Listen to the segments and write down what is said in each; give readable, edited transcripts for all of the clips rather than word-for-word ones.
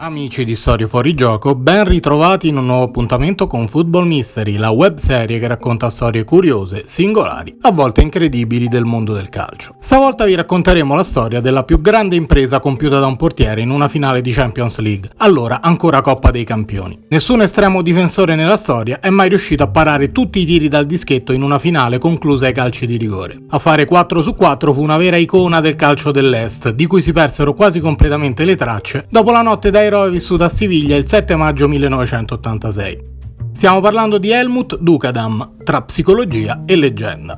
Amici di Storie Fuori Gioco, ben ritrovati in un nuovo appuntamento con Football Mystery, la webserie che racconta storie curiose, singolari, a volte incredibili del mondo del calcio. Stavolta vi racconteremo la storia della più grande impresa compiuta da un portiere in una finale di Champions League, allora ancora Coppa dei Campioni. Nessun estremo difensore nella storia è mai riuscito a parare tutti i tiri dal dischetto in una finale conclusa ai calci di rigore. A fare 4 su 4 fu una vera icona del calcio dell'Est, di cui si persero quasi completamente le tracce dopo la notte da eroe vissuta a Siviglia il 7 maggio 1986. Stiamo parlando di Helmut Dukadam, tra psicologia e leggenda.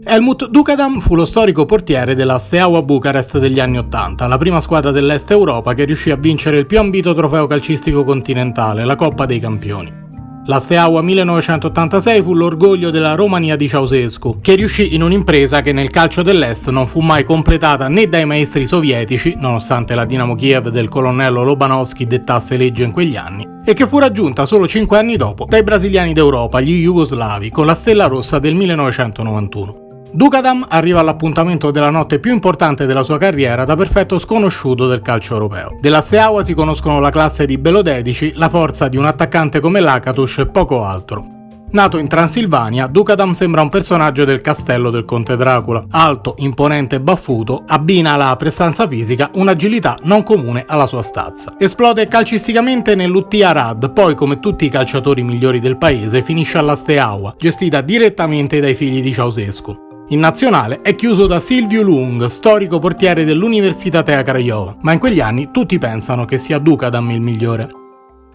Helmut Dukadam fu lo storico portiere della Steaua Bucarest degli anni '80, la prima squadra dell'Est Europa che riuscì a vincere il più ambito trofeo calcistico continentale, la Coppa dei Campioni. La Steaua 1986 fu l'orgoglio della Romania di Ceausescu, che riuscì in un'impresa che nel calcio dell'Est non fu mai completata né dai maestri sovietici, nonostante la Dinamo Kiev del colonnello Lobanovskij dettasse legge in quegli anni, e che fu raggiunta solo 5 anni dopo dai brasiliani d'Europa, gli jugoslavi, con la Stella Rossa del 1991. Dukadam arriva all'appuntamento della notte più importante della sua carriera da perfetto sconosciuto del calcio europeo. Della Steaua si conoscono la classe di Belodedici, la forza di un attaccante come Lakatos e poco altro. Nato in Transilvania, Dukadam sembra un personaggio del castello del conte Dracula. Alto, imponente e baffuto, abbina alla prestanza fisica un'agilità non comune alla sua stazza. Esplode calcisticamente nell'UT Arad, poi come tutti i calciatori migliori del paese finisce alla Steaua, gestita direttamente dai figli di Ceausescu. In nazionale è chiuso da Silviu Lung, storico portiere dell'Universitatea Craiova, ma in quegli anni tutti pensano che sia Dukadam il migliore.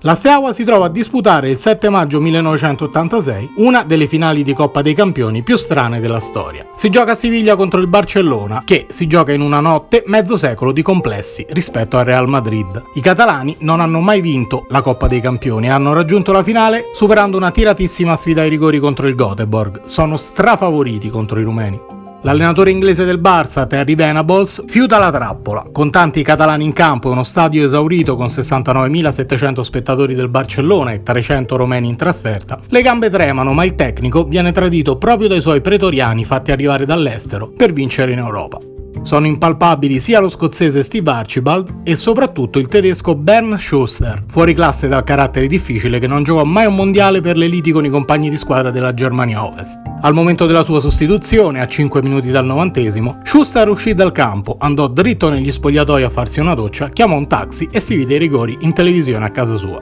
La Steaua si trova a disputare il 7 maggio 1986 una delle finali di Coppa dei Campioni più strane della storia. Si gioca a Siviglia contro il Barcellona, che si gioca in una notte mezzo secolo di complessi rispetto al Real Madrid. I catalani non hanno mai vinto la Coppa dei Campioni e hanno raggiunto la finale superando una tiratissima sfida ai rigori contro il Göteborg. Sono strafavoriti contro i rumeni. L'allenatore inglese del Barça, Terry Venables, fiuta la trappola. Con tanti catalani in campo e uno stadio esaurito con 69.700 spettatori del Barcellona e 300 romeni in trasferta, le gambe tremano, ma il tecnico viene tradito proprio dai suoi pretoriani fatti arrivare dall'estero per vincere in Europa. Sono impalpabili sia lo scozzese Steve Archibald e soprattutto il tedesco Bernd Schuster, fuori classe dal carattere difficile che non giocò mai un mondiale per le liti con i compagni di squadra della Germania Ovest. Al momento della sua sostituzione, a 5 minuti dal 90°, Schuster uscì dal campo, andò dritto negli spogliatoi a farsi una doccia, chiamò un taxi e si vide i rigori in televisione a casa sua.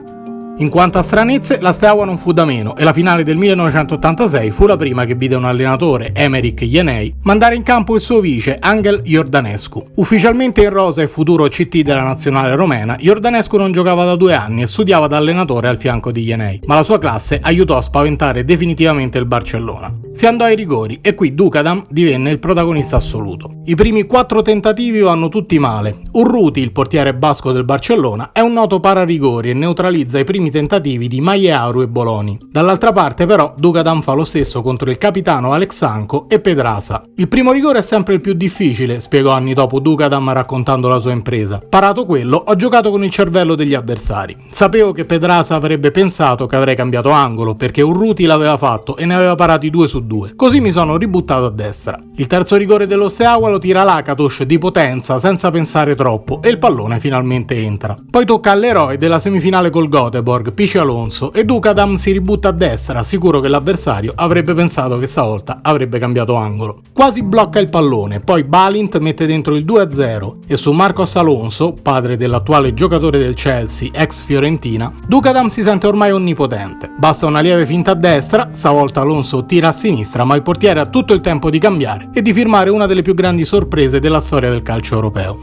In quanto a stranezze, la Steaua non fu da meno e la finale del 1986 fu la prima che vide un allenatore, Emeric Jenei, mandare in campo il suo vice, Angel Iordanescu. Ufficialmente in rosa e futuro CT della nazionale romena, Iordanescu non giocava da 2 anni e studiava da allenatore al fianco di Jenei, ma la sua classe aiutò a spaventare definitivamente il Barcellona. Si andò ai rigori e qui Dukadam divenne il protagonista assoluto. I primi 4 tentativi vanno tutti male. Urruti, il portiere basco del Barcellona, è un noto pararigori e neutralizza i primi tentativi di Maiearu e Boloni. Dall'altra parte però Dukadam fa lo stesso contro il capitano Alexanco e Pedrasa. Il primo rigore è sempre il più difficile, spiegò anni dopo Dukadam raccontando la sua impresa. Parato quello, ho giocato con il cervello degli avversari. Sapevo che Pedrasa avrebbe pensato che avrei cambiato angolo perché Urruti l'aveva fatto e ne aveva parati 2 su 2. Così mi sono ributtato a destra. Il terzo rigore dello Steaua lo tira Lakatos di potenza senza pensare troppo e il pallone finalmente entra. Poi tocca all'eroe della semifinale col Göteborg, Pichi Alonso, e Dukadam si ributta a destra, sicuro che l'avversario avrebbe pensato che stavolta avrebbe cambiato angolo. Quasi blocca il pallone, poi Balint mette dentro il 2-0 e su Marcos Alonso, padre dell'attuale giocatore del Chelsea, ex Fiorentina, Dukadam si sente ormai onnipotente. Basta una lieve finta a destra, stavolta Alonso tira a sinistra, ma il portiere ha tutto il tempo di cambiare e di firmare una delle più grandi sorprese della storia del calcio europeo.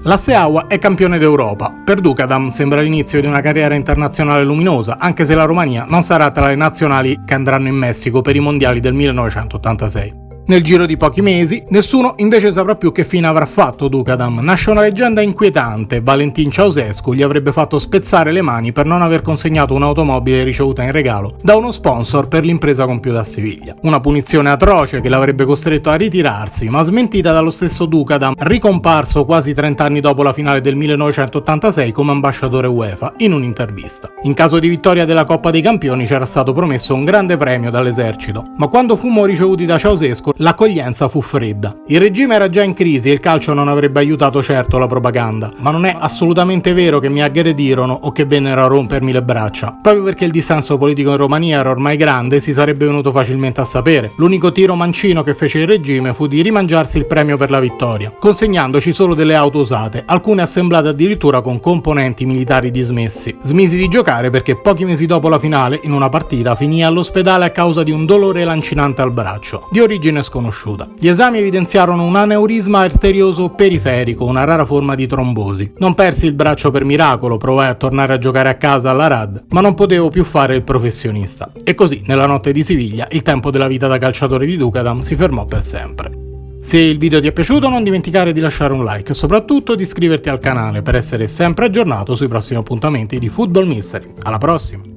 La Steaua è campione d'Europa. Per Dukadam sembra l'inizio di una carriera internazionale luminosa, anche se la Romania non sarà tra le nazionali che andranno in Messico per i mondiali del 1986. Nel giro di pochi mesi, nessuno invece saprà più che fine avrà fatto Dukadam. Nasce una leggenda inquietante: Valentin Ceausescu gli avrebbe fatto spezzare le mani per non aver consegnato un'automobile ricevuta in regalo da uno sponsor per l'impresa compiuta a Siviglia. Una punizione atroce che l'avrebbe costretto a ritirarsi, ma smentita dallo stesso Dukadam, ricomparso quasi 30 anni dopo la finale del 1986 come ambasciatore UEFA in un'intervista. In caso di vittoria della Coppa dei Campioni c'era stato promesso un grande premio dall'esercito, ma quando fummo ricevuti da Ceausescu l'accoglienza fu fredda. Il regime era già in crisi e il calcio non avrebbe aiutato certo la propaganda, ma non è assolutamente vero che mi aggredirono o che vennero a rompermi le braccia. Proprio perché il dissenso politico in Romania era ormai grande, si sarebbe venuto facilmente a sapere. L'unico tiro mancino che fece il regime fu di rimangiarsi il premio per la vittoria, consegnandoci solo delle auto usate, alcune assemblate addirittura con componenti militari dismessi. Smisi di giocare perché pochi mesi dopo la finale, in una partita, finì all'ospedale a causa di un dolore lancinante al braccio, di origine sconosciuta. Gli esami evidenziarono un aneurisma arterioso periferico, una rara forma di trombosi. Non persi il braccio per miracolo, provai a tornare a giocare a casa alla RAD, ma non potevo più fare il professionista. E così, nella notte di Siviglia, il tempo della vita da calciatore di Ducadan si fermò per sempre. Se il video ti è piaciuto non dimenticare di lasciare un like e soprattutto di iscriverti al canale per essere sempre aggiornato sui prossimi appuntamenti di Football Mystery. Alla prossima!